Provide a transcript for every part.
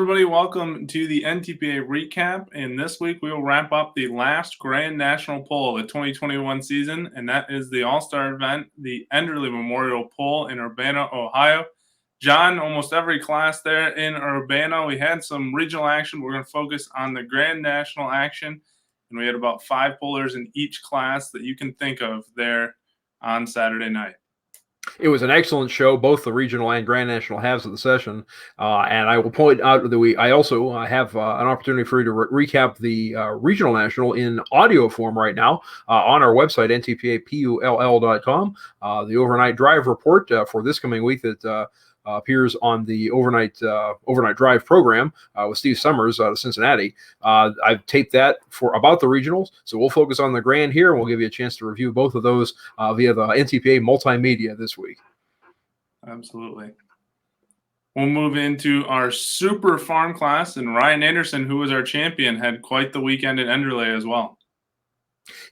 everybody. Welcome to the NTPA Recap. And this week we will wrap up the last Grand National Pull of the 2021 season, and that is the All Star event, the Enderle Memorial Pull in Urbana, Ohio. John, almost every class there in Urbana. We had some regional action. We're going to focus on the Grand National action, and we had about 5 pullers in each class that you can think of there on Saturday night. It was an excellent show, both the regional and Grand National halves of the session. And I will point out that I also have an opportunity for you to recap the Regional National in audio form right now on our website, ntpapull.com. The overnight drive report for this coming week that appears on the overnight drive program with Steve Summers out of Cincinnati. I've taped that for about the regionals, so we'll focus on the grand here, and we'll give you a chance to review both of those via the NTPA multimedia this week. Absolutely. We'll move into our super farm class, and Ryan Anderson, who was our champion, had quite the weekend at Enderle as well.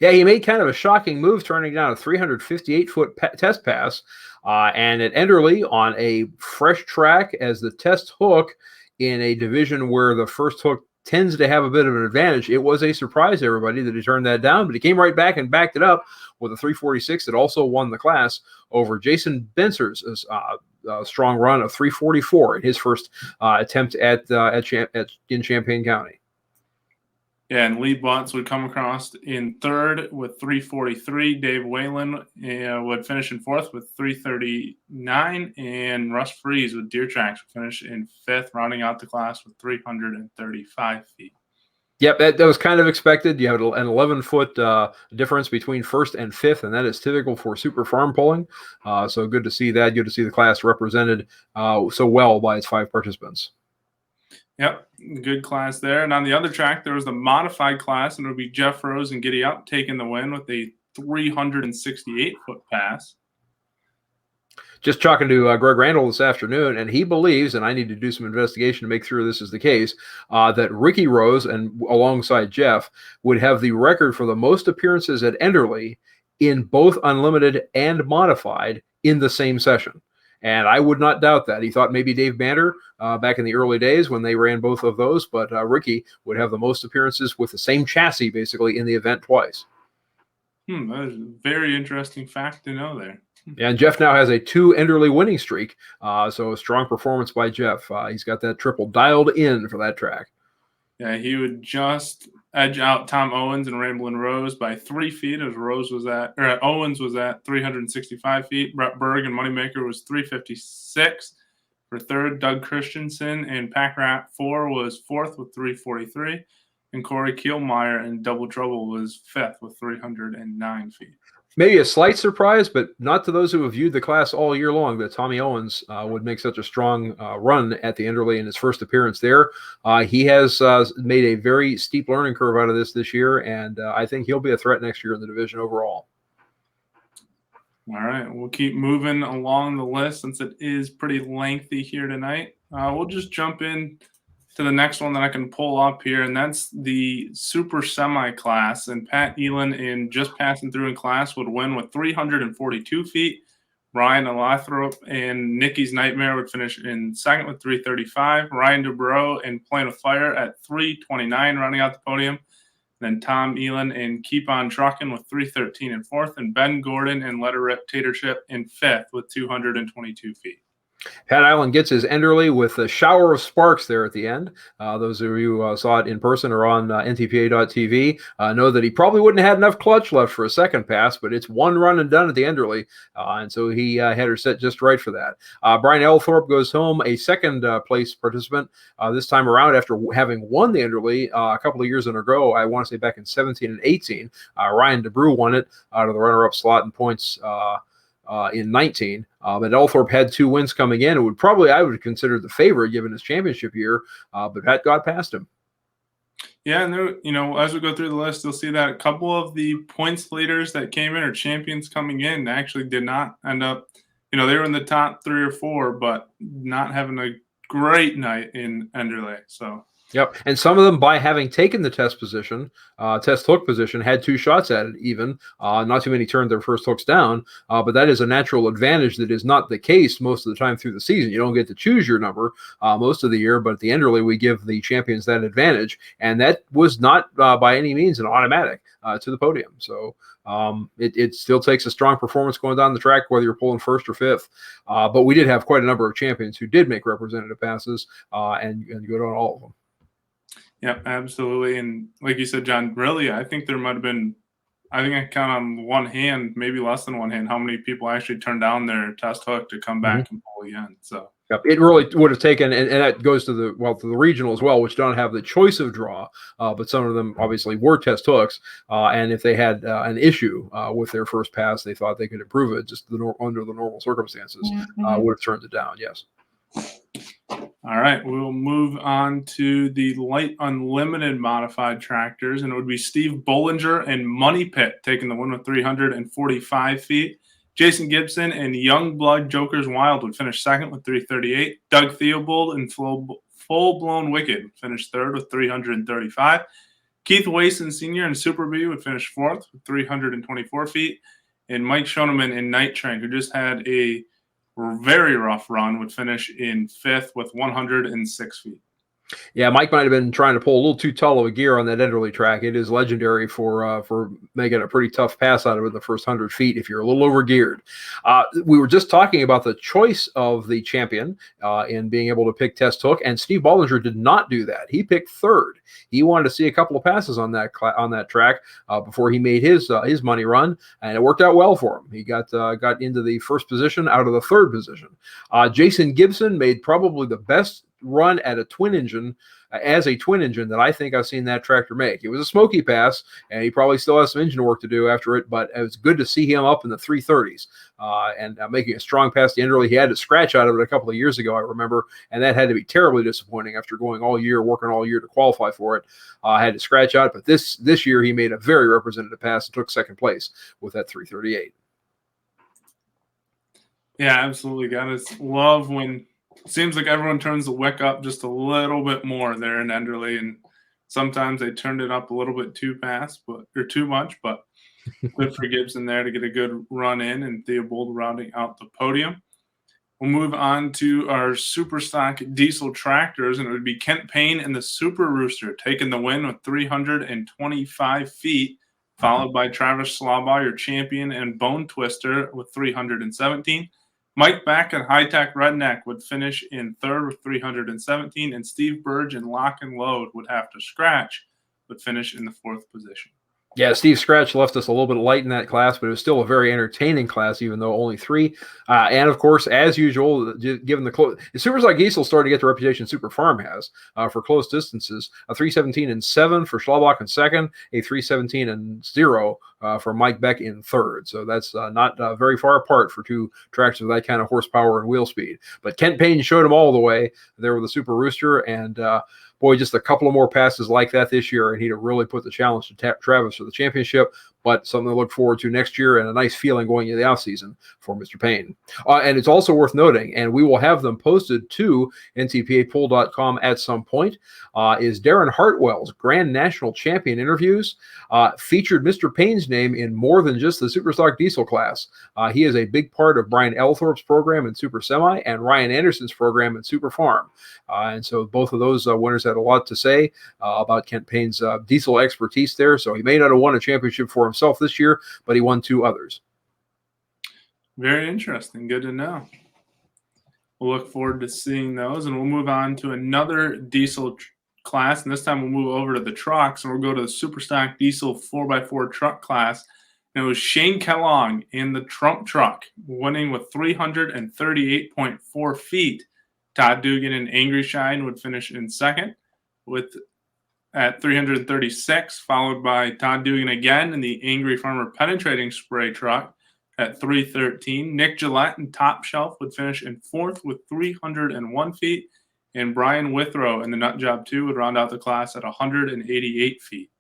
Yeah, he made kind of a shocking move, turning down a 358-foot test pass. And at Enderle on a fresh track as the test hook in a division where the first hook tends to have a bit of an advantage, it was a surprise to everybody that he turned that down, but he came right back and backed it up with a 346 that also won the class over Jason Benser's strong run of 344 in his first attempt in Champaign County. Yeah, and Lee Butts would come across in third with 343. Dave Whalen would finish in fourth with 339. And Russ Freeze with Deer Tracks would finish in fifth, rounding out the class with 335 feet. Yep, that was kind of expected. You have an 11-foot difference between first and fifth, and that is typical for super farm pulling. So good to see that. Good to see the class represented so well by its 5 participants. Yep, good class there. And on the other track, there was the modified class, and it would be Jeff Rose and Giddy Up taking the win with a 368-foot pass. Just talking to Greg Randall this afternoon, and he believes, and I need to do some investigation to make sure this is the case, that Ricky Rose, and alongside Jeff, would have the record for the most appearances at Enderle in both unlimited and modified in the same session. And I would not doubt that. He thought maybe Dave Banter back in the early days when they ran both of those, but Ricky would have the most appearances with the same chassis basically in the event twice. That is a very interesting fact to know there. And Jeff now has a 2 Enderle winning streak, so a strong performance by Jeff. He's got that triple dialed in for that track. Yeah, he would just edge out Tom Owens and Ramblin' Rose by 3 feet, as Owens was at 365 feet. Brett Berg and Moneymaker was 356 for third. Doug Christensen and Pack Rat 4 was fourth with 343, and Corey Kielmeyer in Double Trouble was fifth with 309 feet. Maybe a slight surprise, but not to those who have viewed the class all year long, that Tommy Owens would make such a strong run at the Enderle in his first appearance there. He has made a very steep learning curve out of this year, and I think he'll be a threat next year in the division overall. All right, we'll keep moving along the list since it is pretty lengthy here tonight. We'll just jump in to the next one that I can pull up here, and that's the super semi class. And Pat Elin, in just passing through in class, would win with 342 feet. Ryan Lathrop and Nikki's Nightmare would finish in second with 335. Ryan Dubrow and Playing with Fire at 329, rounding out the podium. Then Tom Elin and Keep On Truckin' with 313 in fourth, and Ben Gordon and Let Her Rip Tatership in fifth with 222 feet. Pat Island gets his Enderle with a shower of sparks there at the end. Those of you who saw it in person or on ntpa.tv know that he probably wouldn't have had enough clutch left for a second pass, but it's one run and done at the Enderle, and so he had her set just right for that. Brian Elthorpe goes home a second place participant this time around after having won the Enderle a couple of years in a row. I want to say back in 17 and 18. Ryan DeBrew won it out of the runner-up slot in points in 19. But Elthorpe had 2 wins coming in. I would consider the favorite given his championship year, but Pat got past him. Yeah, and there, as we go through the list, you'll see that a couple of the points leaders that came in or champions coming in actually did not end up, they were in the top 3 or 4, but not having a great night in Enderle. So Yep, and some of them, by having taken the test hook position, had 2 shots at it. Even not too many turned their first hooks down, but that is a natural advantage that is not the case most of the time through the season. You don't get to choose your number most of the year, but at the Enderle, we give the champions that advantage, and that was not by any means an automatic to the podium. So it still takes a strong performance going down the track, whether you're pulling first or fifth. But we did have quite a number of champions who did make representative passes and good on all of them. Yep, absolutely. And like you said, John, really, I think there might have been, I think I count on one hand, maybe less than one hand, how many people actually turned down their test hook to come back and pull again. So yep, it really would have taken, and that goes to the regional as well, which don't have the choice of draw, but some of them obviously were test hooks, and if they had an issue with their first pass, they thought they could improve it just under the normal circumstances, would have turned it down. Yes. All right, we'll move on to the light unlimited modified tractors, and it would be Steve Bollinger and Money Pit taking the win with 345 feet. Jason Gibson and Youngblood Jokers Wild would finish second with 338. Doug Theobald and Full Blown Wicked finished third with 335. Keith Wason Sr. and Super B would finish fourth with 324 feet. And Mike Schoeneman and Night Train, who just had a very rough run, would finish in fifth with 106 feet. Yeah, Mike might have been trying to pull a little too tall of a gear on that Enderle track. It is legendary for making a pretty tough pass out of it in the first 100 feet if you're a little over geared. We were just talking about the choice of the champion in being able to pick test hook, and Steve Bollinger did not do that. He picked third. He wanted to see a couple of passes on that track before he made his money run, and it worked out well for him. He got into the first position out of the third position. Jason Gibson made probably the best run at a twin engine that I think I've seen that tractor make. It was a smoky pass, and he probably still has some engine work to do after it, but it was good to see him up in the 330s and making a strong pass to Enderle. He had to scratch out of it a couple of years ago, I remember, and that had to be terribly disappointing after working all year to qualify for it. Had to scratch out, but this year he made a very representative pass and took second place with that 338. Yeah, absolutely. Gotta love when it seems like everyone turns the wick up just a little bit more there in Enderle, and sometimes they turned it up a little bit too fast, or too much. But good for Gibson there to get a good run in, and Theobald rounding out the podium. We'll move on to our super stock diesel tractors, and it would be Kent Payne and the Super Rooster taking the win with 325 feet, followed by Travis Slaubaugh, your champion, and Bone Twister with 317. Mike Beck and High Tech Redneck would finish in third with 317, and Steve Burge and Lock and Load would have to scratch, would finish in the fourth position. Yeah, Steve Scratch left us a little bit light in that class, but it was still a very entertaining class, even though only 3. And of course, as usual, given the Super Stock Diesel started to get the reputation Super Farm has for close distances. A 317-7 for Schlabach in second, a 317-0 for Mike Beck in third. So that's not very far apart for 2 tractors with that kind of horsepower and wheel speed. But Kent Payne showed him all the way there with the Super Rooster, and boy, just a couple of more passes like that this year, and he'd have really put the challenge to Travis for the championship, but something to look forward to next year and a nice feeling going into the offseason for Mr. Payne. And it's also worth noting, and we will have them posted to ntpapool.com at some point, is Darren Hartwell's Grand National Champion interviews featured Mr. Payne's name in more than just the Superstock Diesel class. He is a big part of Brian Elthorpe's program in Super Semi and Ryan Anderson's program in Super Farm. And so both of those winners had a lot to say about Kent Payne's diesel expertise there. So he may not have won a championship for himself this year, but he won 2 others. Very interesting. Good to know. We'll look forward to seeing those, and we'll move on to another diesel class, and this time we'll move over to the trucks, and we'll go to the Superstock Diesel 4x4 truck class. And it was Shane Kellogg in the Trump truck, winning with 338.4 feet. Todd Dugan and Angry Shine would finish in second at 336, followed by Todd Dugan again in the Angry Farmer Penetrating Spray truck at 313. Nick Gillette and Top Shelf would finish in fourth with 301 feet, and Brian Withrow in the Nut Job 2 would round out the class at 188 feet.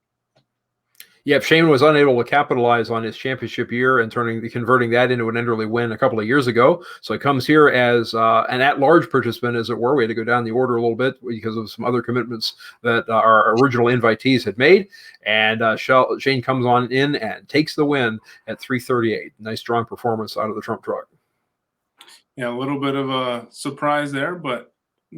Yeah, Shane was unable to capitalize on his championship year and converting that into an Enderle win a couple of years ago. So he comes here as an at-large participant, as it were. We had to go down the order a little bit because of some other commitments that our original invitees had made. And Shane comes on in and takes the win at 3:38. Nice, strong performance out of the Trump truck. Yeah, a little bit of a surprise there, but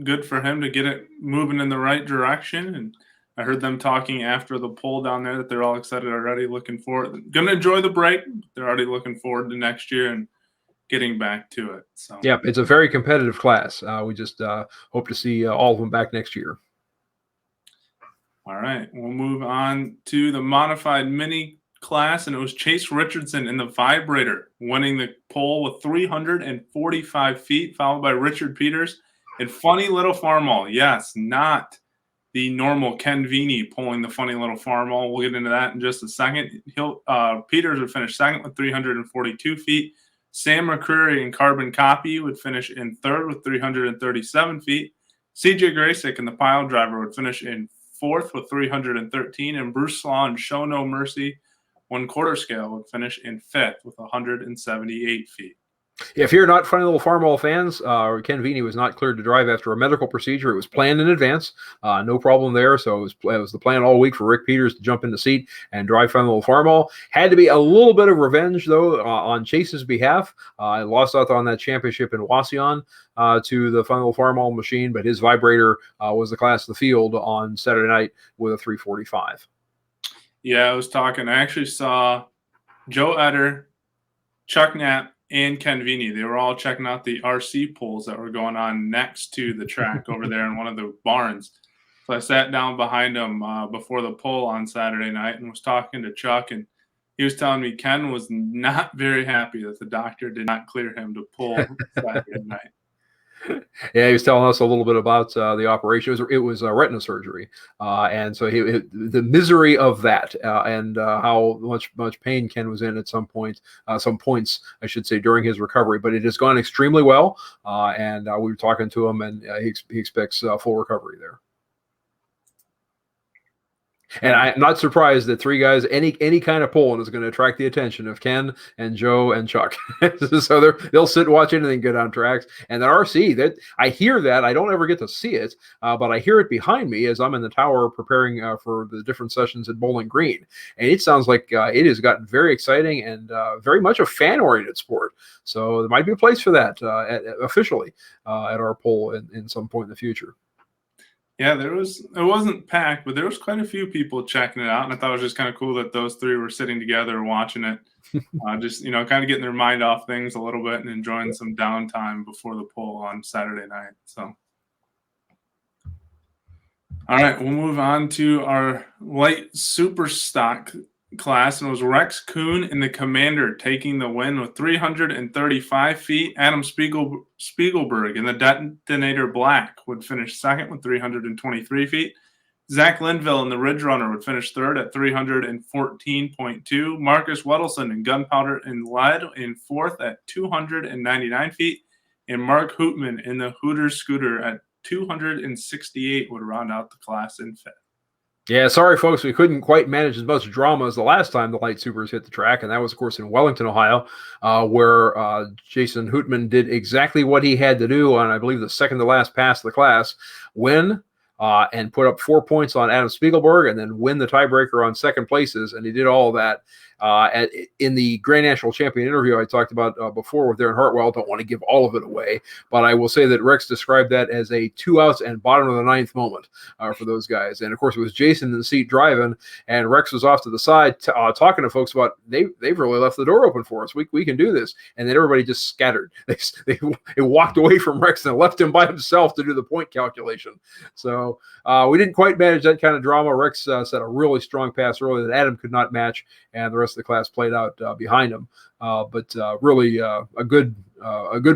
good for him to get it moving in the right direction. And I heard them talking after the poll down there that they're all excited already, looking forward. Going to enjoy the break. They're already looking forward to next year and getting back to it. So yeah, it's a very competitive class. We just hope to see all of them back next year. All right, we'll move on to the modified mini class, and it was Chase Richardson in the vibrator winning the pole with 345 feet, followed by Richard Peters and Funny Little Farmall. Yes, not the normal Ken Vini pulling the Funny Little Farmall. We'll get into that in just a second. Peters would finish second with 342 feet. Sam McCreary and Carbon Copy would finish in third with 337 feet. CJ Graysick and the pile driver would finish in fourth with 313, and Bruce Slaw and Show No Mercy 1/4 scale would finish in fifth with 178 feet. If you're not Funny Little Farmall fans, Ken Vini was not cleared to drive after a medical procedure. It was planned in advance. No problem there. So it was the plan all week for Rick Peters to jump in the seat and drive Funny Little Farmall. Had to be a little bit of revenge, though, on Chase's behalf. I lost out on that championship in Wasion to the Funny Little Farmall machine, but his vibrator was the class of the field on Saturday night with a 345. Yeah, I was talking. I actually saw Joe Eder, Chuck Knapp, and Ken Vini. They were all checking out the RC pulls that were going on next to the track over there in one of the barns. So I sat down behind them before the pull on Saturday night and was talking to Chuck, and he was telling me Ken was not very happy that the doctor did not clear him to pull Saturday night. Yeah, he was telling us a little bit about the operation. It was retina surgery, and so the misery of that, and how much pain Ken was in at some points, I should say, during his recovery. But it has gone extremely well, and we were talking to him, and he expects full recovery there. And I'm not surprised that three guys, any kind of pulling is going to attract the attention of Ken and Joe and Chuck. So they'll sit and watch anything get on tracks. And the RC, that I hear that, I don't ever get to see it, but I hear it behind me as I'm in the tower preparing for the different sessions at Bowling Green. And it sounds like it has gotten very exciting and very much a fan-oriented sport. So there might be a place for that officially at our poll in some point in the future. Yeah, it wasn't packed, but there was quite a few people checking it out. And I thought it was just kind of cool that those three were sitting together watching it. Just, kind of getting their mind off things a little bit and enjoying some downtime before the poll on Saturday night. So, all right, we'll move on to our light super stock class, and it was Rex Kuhn in the Commander taking the win with 335 feet. Adam Spiegelberg in the Detonator Black would finish second with 323 feet. Zach Linville in the Ridge Runner would finish third at 314.2. Marcus Weddleson in Gunpowder and Lead in fourth at 299 feet. And Mark Hootman in the Hooters Scooter at 268 would round out the class in fifth. Yeah, sorry, folks. We couldn't quite manage as much drama as the last time the Light Supers hit the track, and that was, of course, in Wellington, Ohio, where Jason Hootman did exactly what he had to do on, I believe, the second-to-last pass of the class, win and put up 4 points on Adam Spiegelberg, and then win the tiebreaker on second places, and he did all of that. In the Grand National Champion interview I talked about before with Darren Hartwell, don't want to give all of it away, but I will say that Rex described that as a 2 outs and bottom of the ninth moment for those guys. And of course, it was Jason in the seat driving, and Rex was off to the side talking to folks about they've really left the door open for us. We can do this. And then everybody just scattered. They walked away from Rex and left him by himself to do the point calculation. So we didn't quite manage that kind of drama. Rex set a really strong pass early that Adam could not match, and the rest of the class played out behind him. But really a good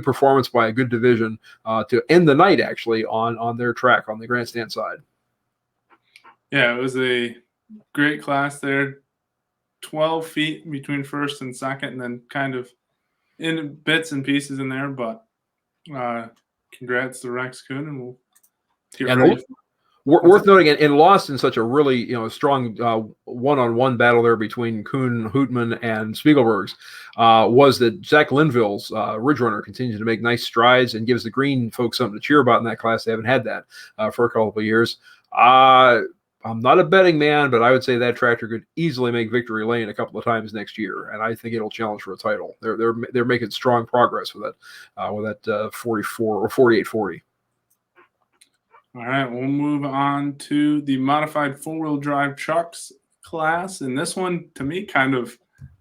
performance by a good division to end the night, actually, on their track on the grandstand side. Yeah, it was a great class there. 12 feet between first and second, and then kind of in bits and pieces in there. But congrats to Rex Kuhn, and we'll get ready. Worth noting, and lost in such a really strong one-on-one battle there between Kuhn, Hootman, and Spiegelbergs, was that Zach Linville's Ridge Runner continues to make nice strides and gives the green folks something to cheer about in that class. They haven't had that for a couple of years. I'm not a betting man, but I would say that tractor could easily make victory lane a couple of times next year, and I think it'll challenge for a title. They're making strong progress with that 44 or 4840. All right, we'll move on to the modified four-wheel drive trucks class, and this one to me kind of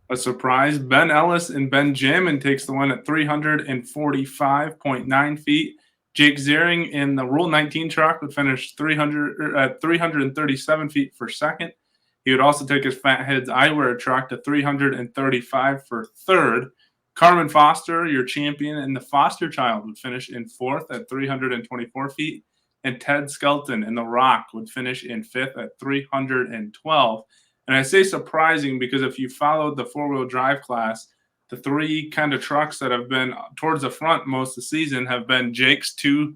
a surprise. Ben Ellis and Ben Jamin takes the win at 345.9 feet. Jake Ziering in the Rule 19 truck would finish 337 feet for second. He would also take his Fatheads Eyewear truck to 335 for third. Carmen Foster, your champion, and the Foster Child would finish in fourth at 324 feet. And Ted Skelton in the Rock would finish in fifth at 312. And I say surprising because if you followed the four-wheel drive class, the three kind of trucks that have been towards the front most of the season have been Jake's two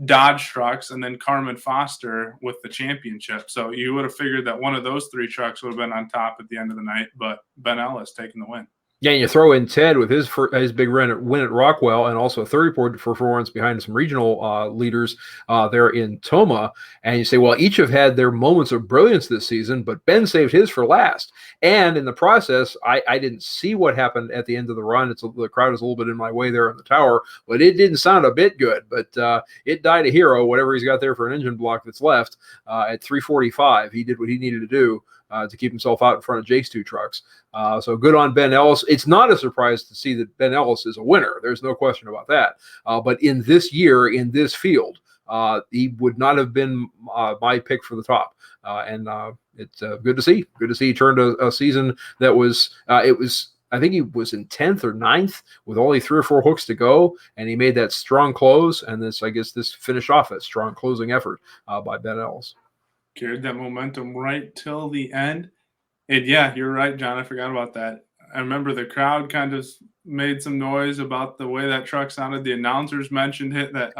Dodge trucks and then Carmen Foster with the championship. So you would have figured that one of those three trucks would have been on top at the end of the night, but Ben Ellis taking the win. Yeah, and you throw in Ted with his big win at Rockwell, and also a 30 performance behind some regional leaders there in Toma. And you say, well, each have had their moments of brilliance this season, but Ben saved his for last. And in the process, I didn't see what happened at the end of the run. The crowd is a little bit in my way there in the tower, but it didn't sound a bit good. But it died a hero, whatever he's got there for an engine block that's left at 345. He did what he needed to do to keep himself out in front of Jake's two trucks. So good on Ben Ellis. It's not a surprise to see that Ben Ellis is a winner. There's no question about that. But in this year, in this field, he would not have been my pick for the top. And it's good to see. Good to see he turned a season that was, I think he was in 10th or 9th with only 3 or 4 hooks to go, and he made that strong close. And this finished off that strong closing effort by Ben Ellis. Carried that momentum right till the end. And yeah, you're right, John. I forgot about that. I remember the crowd kind of made some noise about the way that truck sounded. The announcers mentioned it that,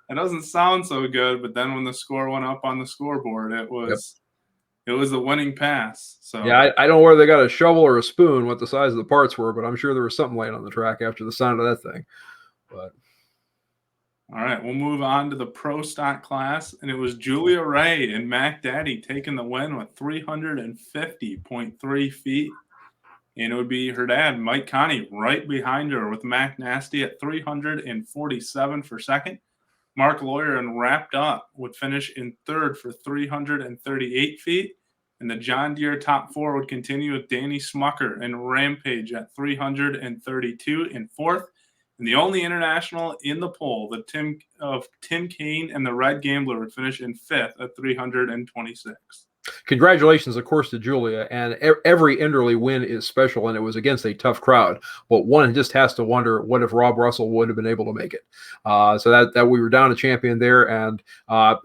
it doesn't sound so good. But then when the score went up on the scoreboard, it was the winning pass. So yeah, I don't know whether they got a shovel or a spoon, what the size of the parts were, but I'm sure there was something laying on the track after the sound of that thing. But all right, we'll move on to the Pro Stock class, and it was Julia Ray and Mac Daddy taking the win with 350.3 feet. And it would be her dad, Mike Connie, right behind her with Mac Nasty at 347 for second. Mark Lawyer and Wrapped Up would finish in third for 338 feet. And the John Deere top 4 would continue with Danny Smucker and Rampage at 332 in fourth. And the only international in the poll, the Tim Kane and the Red Gambler, would finish in fifth at 326. Congratulations, of course, to Julia. And every Enderle win is special, and it was against a tough crowd. But one just has to wonder, what if Rob Russell would have been able to make it? So that we were down a champion there, and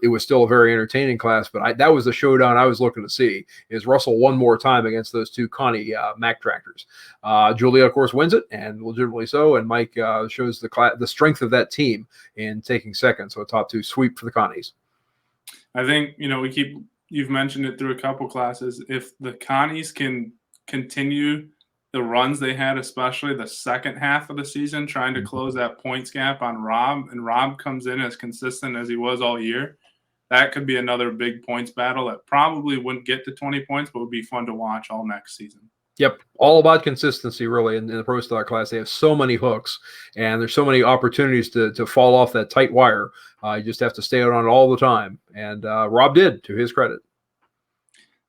it was still a very entertaining class. But that was the showdown I was looking to see, is Russell one more time against those two Connie Mack tractors. Julia, of course, wins it, and legitimately so. And Mike shows the strength of that team in taking second. So a top 2 sweep for the Connies. I think, you've mentioned it through a couple classes. If the Connies can continue the runs they had, especially the second half of the season, trying to close that points gap on Rob, and Rob comes in as consistent as he was all year, that could be another big points battle that probably wouldn't get to 20 points, but would be fun to watch all next season. Yep, all about consistency, really, in the Pro Stock class. They have so many hooks, and there's so many opportunities to fall off that tight wire. You just have to stay out on it all the time, and Rob did, to his credit.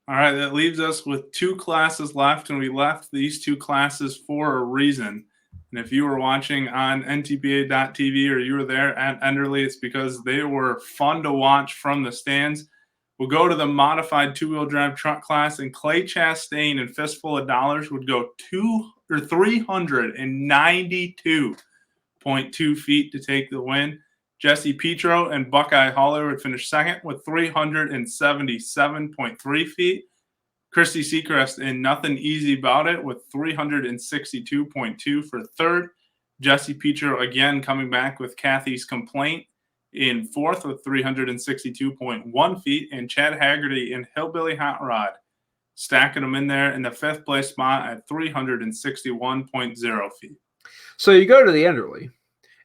All right, that leaves us with 2 classes left, and we left these 2 classes for a reason. And if you were watching on NTPA.tv or you were there at Enderle, it's because they were fun to watch from the stands. We'll go to the modified 2-wheel drive truck class, and Clay Chastain and Fistful of Dollars would go 392.2 feet to take the win. Jesse Petro and Buckeye Holler would finish second with 377.3 feet. Christy Seacrest and Nothing Easy About It with 362.2 for third. Jesse Petro again coming back with Kathy's Complaint in fourth with 362.1 feet, and Chad Haggerty in Hillbilly Hot Rod stacking them in there in the fifth place spot at 361.0 feet. So you go to the Enderle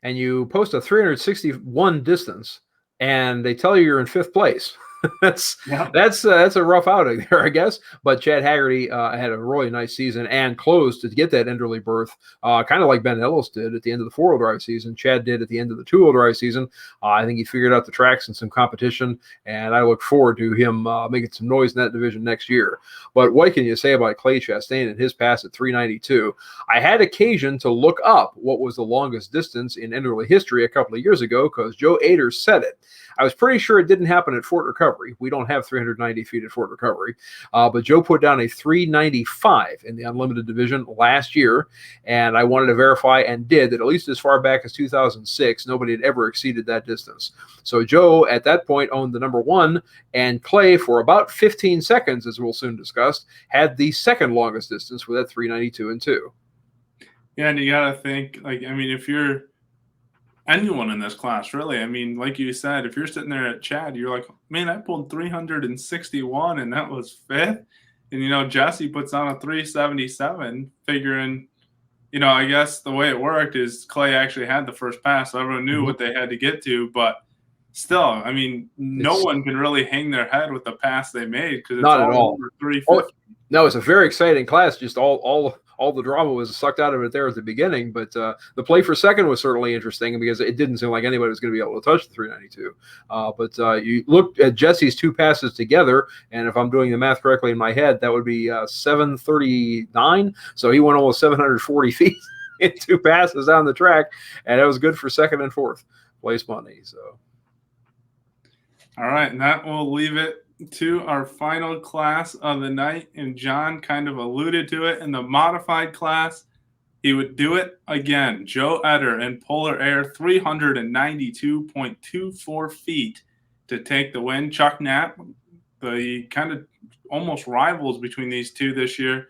and you post a 361 distance, and they tell you you're in fifth place. That's a rough outing there, I guess. But Chad Haggerty had a really nice season and closed to get that Enderle berth, kind of like Ben Ellis did at the end of the four-wheel drive season. Chad did at the end of the two-wheel drive season. I think he figured out the tracks and some competition, and I look forward to him making some noise in that division next year. But what can you say about Clay Chastain and his pass at 392? I had occasion to look up what was the longest distance in Enderle history a couple of years ago because Joe Ader said it. I was pretty sure it didn't happen at Fort Recovery. We don't have 390 feet at Fort Recovery. But Joe put down a 395 in the unlimited division last year, and I wanted to verify and did that at least as far back as 2006, nobody had ever exceeded that distance. So Joe, at that point, owned the number one, and Clay, for about 15 seconds, as we'll soon discuss, had the second longest distance with that 392 and 2. Yeah, and you got to think, if you're anyone in this class, really. Like you said, if you're sitting there at Chad, you're like, man, I pulled 361 and that was fifth. And, Jesse puts on a 377, figuring, I guess the way it worked is Clay actually had the first pass, so everyone knew what they had to get to. But still, no one can really hang their head with the pass they made because it's not at all over 350. No, it's a very exciting class. Just all the drama was sucked out of it there at the beginning, but the play for second was certainly interesting because it didn't seem like anybody was going to be able to touch the 392. But you look at Jesse's two passes together, and if I'm doing the math correctly in my head, that would be 739. So he went almost 740 feet in two passes down the track, and it was good for second and fourth place money. So, all right, and that will leave it to our final class of the night, and John kind of alluded to it in the modified class. He would do it again. Joe Eder in Polar Air, 392.24 feet to take the win. Chuck Knapp, the kind of almost rivals between these two this year,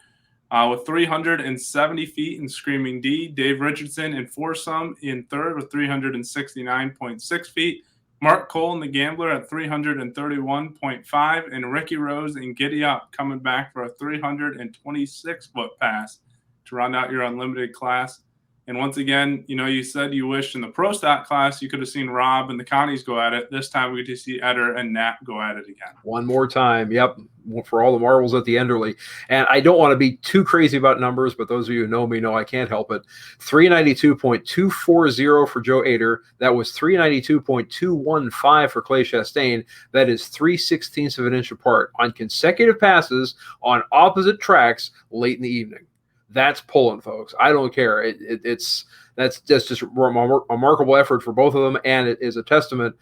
with 370 feet in Screaming D. Dave Richardson in Foursome in third with 369.6 feet. Mark Cole and the Gambler at 331.5, and Ricky Rose and Giddy Up coming back for a 326-foot pass to round out your unlimited class. And once again, you said you wished in the Pro Stock class you could have seen Rob and the Connies go at it. This time we get to see Eder and Knapp go at it again. One more time. Yep. For all the marbles at the Enderle. And I don't want to be too crazy about numbers, but those of you who know me know I can't help it. 392.240 for Joe Eder. That was 392.215 for Clay Chastain. That is 3/16 of an inch apart on consecutive passes on opposite tracks late in the evening. That's pulling, folks. I don't care. That's just a remarkable effort for both of them, and it is a testament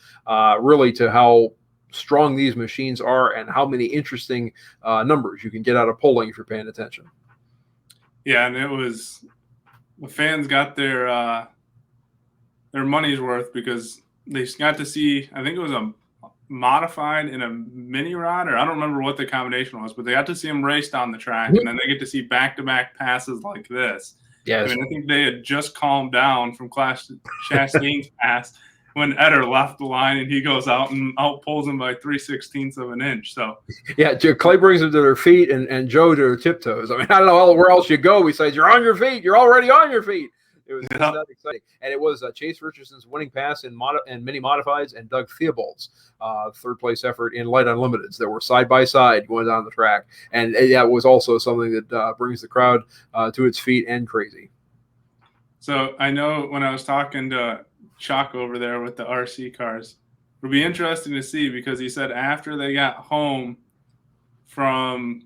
really to how strong these machines are and how many interesting numbers you can get out of polling if you're paying attention. Yeah, and it was the fans got their money's worth because they got to see, I think it was a modified in a mini rod, or I don't remember what the combination was, but they got to see him race down the track, and then they get to see back-to-back passes like this. Yes. I think they had just calmed down from Chastain's pass when Eder left the line, and he goes out and outpulls him by 3/16 of an inch. So yeah, Clay brings them to their feet and Joe to their tiptoes. I don't know where else you go besides you're on your feet. You're already on your feet. It was that exciting. And it was Chase Richardson's winning pass in mini modifieds and Doug Theobald's third place effort in light unlimiteds that were side by side going down the track. And that was also something that brings the crowd to its feet and crazy. So I know when I was talking to Chuck over there with the RC cars, it'll be interesting to see because he said after they got home from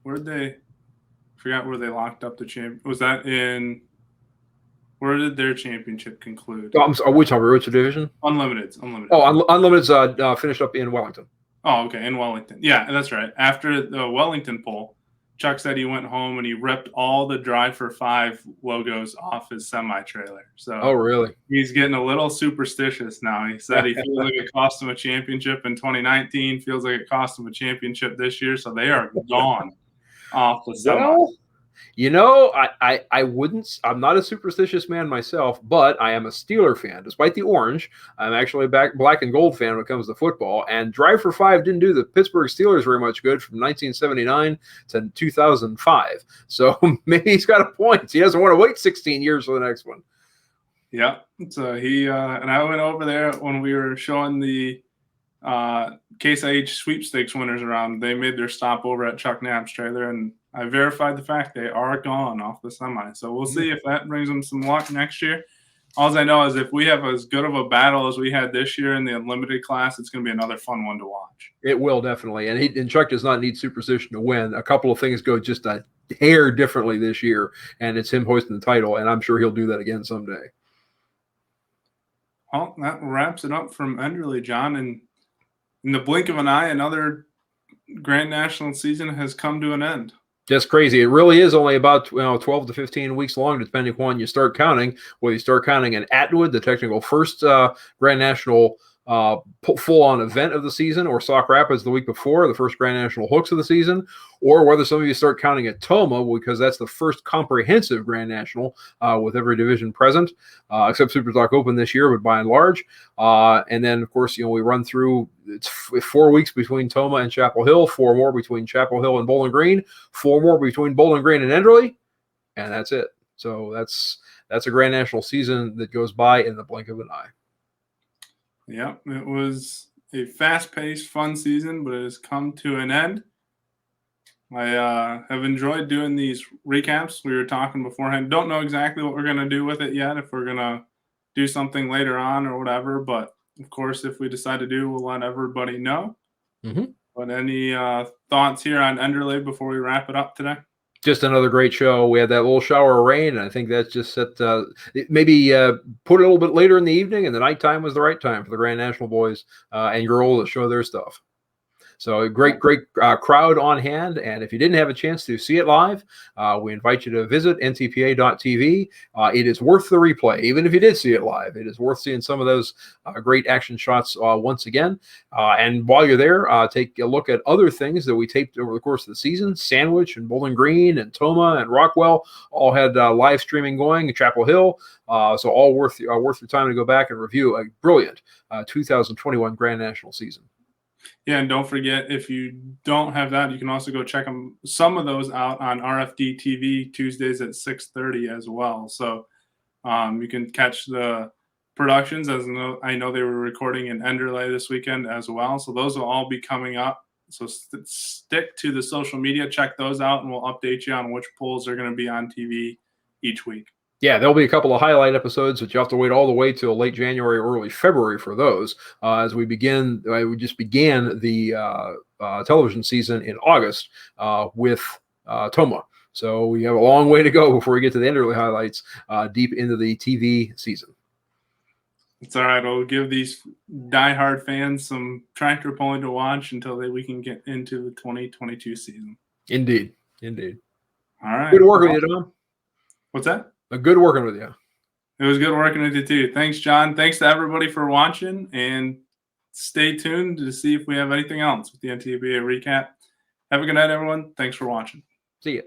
where'd they forgot where they locked up the champ. Was that in where did their championship conclude? Oh, I'm sorry, which division? Unlimiteds. Oh, Unlimiteds finished up in Wellington. Oh, okay, in Wellington. Yeah, that's right. After the Wellington poll, Chuck said he went home and he ripped all the Drive for 5 logos off his semi-trailer. So, oh, really? He's getting a little superstitious now. He said he feels like it cost him a championship in 2019, feels like it cost him a championship this year, so they are gone off the semi. Well, You know, I wouldn't. I'm not a superstitious man myself, but I am a Steeler fan. Despite the orange, I'm actually a black and gold fan when it comes to football. And Drive for Five didn't do the Pittsburgh Steelers very much good from 1979 to 2005. So maybe he's got a point. He doesn't want to wait 16 years for the next one. Yeah. So he and I went over there when we were showing the Case IH sweepstakes winners around. They made their stop over at Chuck Knapp's trailer, and I verified the fact they are gone off the semi. So we'll see if that brings them some luck next year. All I know is if we have as good of a battle as we had this year in the unlimited class, it's going to be another fun one to watch. It will definitely. And Chuck does not need superstition to win. A couple of things go just a hair differently this year, and it's him hoisting the title, and I'm sure he'll do that again someday. Well, that wraps it up from Enderle, John. And in the blink of an eye, another Grand National season has come to an end. Just crazy. It really is only about 12 to 15 weeks long, depending upon when you start counting. Whether you start counting in Atwood, the technical first Grand National full-on event of the season, or Sauk Rapids the week before, the first Grand National hooks of the season, or whether some of you start counting at Toma, because that's the first comprehensive Grand National with every division present, except Super Stock Open this year, but by and large. And then, of course, we run through, it's 4 weeks between Toma and Chapel Hill, 4 more between Chapel Hill and Bowling Green, 4 more between Bowling Green and Enderle, and that's it. So that's a Grand National season that goes by in the blink of an eye. Yeah, it was a fast-paced, fun season, but it has come to an end. I have enjoyed doing these recaps. We were talking beforehand. Don't know exactly what we're going to do with it yet, if we're going to do something later on or whatever. But, of course, if we decide to do, we'll let everybody know. Mm-hmm. But any thoughts here on Enderle before we wrap it up today? Just another great show. We had that little shower of rain, and I think that's just set. Maybe put it a little bit later in the evening, and the nighttime was the right time for the Grand National boys and girls to show their stuff. So a great crowd on hand. And if you didn't have a chance to see it live, we invite you to visit ntpa.tv. It is worth the replay. Even if you did see it live, it is worth seeing some of those great action shots once again. And while you're there, take a look at other things that we taped over the course of the season. Sandwich and Bowling Green and Toma and Rockwell all had live streaming going. Chapel Hill. So all worth your time to go back and review a brilliant 2021 Grand National season. Yeah, and don't forget, if you don't have that, you can also go check some of those out on RFD TV Tuesdays at 6:30 as well. So you can catch the productions, as I know they were recording in Enderle this weekend as well. So those will all be coming up. So stick to the social media, check those out, and we'll update you on which polls are going to be on TV each week. Yeah, there'll be a couple of highlight episodes, but you have to wait all the way till late January or early February for those. As we begin, we just began the television season in August with Toma. So we have a long way to go before we get to the Enderle highlights deep into the TV season. It's all right. We'll give these diehard fans some tractor pulling to watch until we can get into the 2022 season. Indeed. All right. Good working with you, Tom. What's that? Good working with you. It was good working with you too. Thanks, John. Thanks to everybody for watching, and stay tuned to see if we have anything else with the NTPA recap. Have a good night, everyone. Thanks for watching. See you.